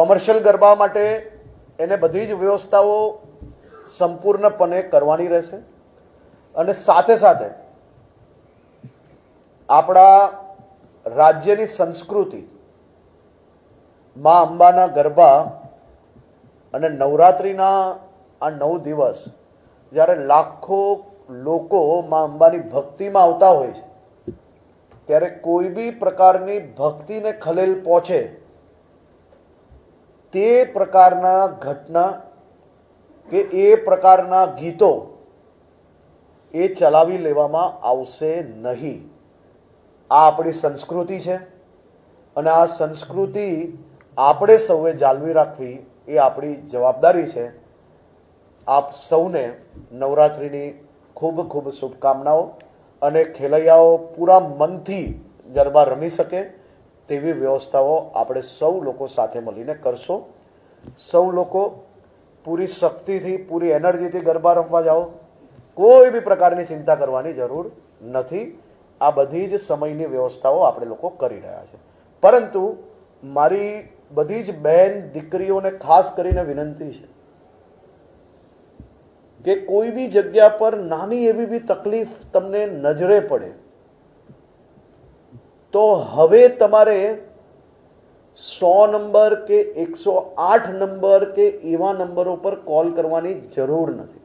Commercial garba માટે એને બધી જ વ્યવસ્થાઓ સંપૂર્ણપણે કરવાની રહેશે અને સાથે સાથે આપણા રાજ્યની સંસ્કૃતિ માં અંબાના ગરબા અને નવરાત્રિના આ 9 દિવસ જ્યારે લાખો લોકો માં અંબાની ભક્તિમાં આવતા હોય છે ત્યારે કોઈ બી પ્રકારની ભક્તિને ખલેલ પહોંચે તે પ્રકારના ઘટના કે એ પ્રકારના ગીતો એ ચલાવી લેવામાં આવશે નહીં। આ આપણી સંસ્કૃતિ છે અને આ સંસ્કૃતિ આપણે સૌએ જાળવી રાખવી એ આપણી જવાબદારી છે। આપ સૌને નવરાત્રિની ખૂબ ખૂબ શુભકામનાઓ અને ખેલૈયાઓ પૂરા મનથી ગરબા રમી શકે તેવી વ્યવસ્થાઓ આપણે સૌ લોકો સાથે મળીને કરશો। સૌ લોકો પૂરી શક્તિથી પૂરી એનર્જીથી ગરબા રમવા જાઓ, કોઈ બી પ્રકારની ચિંતા કરવાની જરૂર નથી। આ બધી જ સમયની વ્યવસ્થાઓ આપણે લોકો કરી રહ્યા છે, પરંતુ મારી બધી જ બહેન દીકરીઓને ખાસ કરીને વિનંતી છે કે કોઈ બી જગ્યા પર નાની એવી બી તકલીફ તમને નજરે પડે તો હવે તમારે 100 નંબર કે 108 નંબર કે એવા નંબરો પર કોલ કરવાની જરૂર નથી।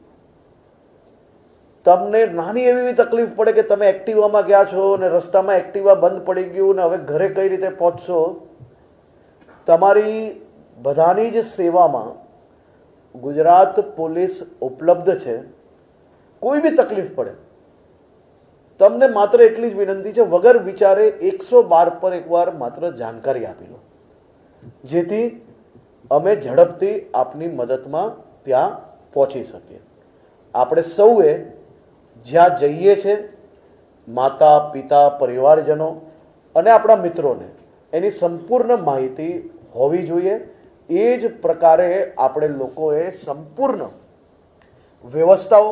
તમને નાની એવી તકલીફ પડે કે તમે એક્ટિવામાં ગયા છો અને રસ્તામાં એક્ટિવા બંધ પડી ગયું ને હવે ઘરે કઈ રીતે પહોંચશો, તમારી બધાની જ સેવામાં ગુજરાત પોલીસ ઉપલબ્ધ છે। કોઈ બી તકલીફ પડે તમને માત્ર એટલી જ વિનંતી છે, વગર વિચારે 112 પર એકવાર માત્ર જાણકારી આપી લો, જેથી અમે ઝડપથી આપની મદદમાં ત્યાં પહોંચી શકીએ। આપણે સૌએ જ્યાં જઈએ છે માતા પિતા પરિવારજનો અને આપણા મિત્રોને એની સંપૂર્ણ માહિતી હોવી જોઈએ। એ જ પ્રકારે આપણે લોકોએ સંપૂર્ણ વ્યવસ્થાઓ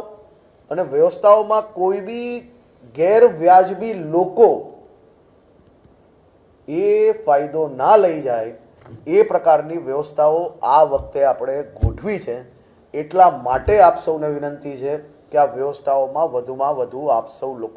અને વ્યવસ્થાઓમાં કોઈ બી ગેરવ્યાજબી લોકો એ ફાયદો ના લઈ જાય એ પ્રકારની વ્યવસ્થાઓ આ વખતે આપણે ગોઠવી છે। એટલા માટે આપ સૌને વિનંતી છે કે આ વ્યવસ્થાઓમાં વધુમાં વધુ આપ સૌ લોકો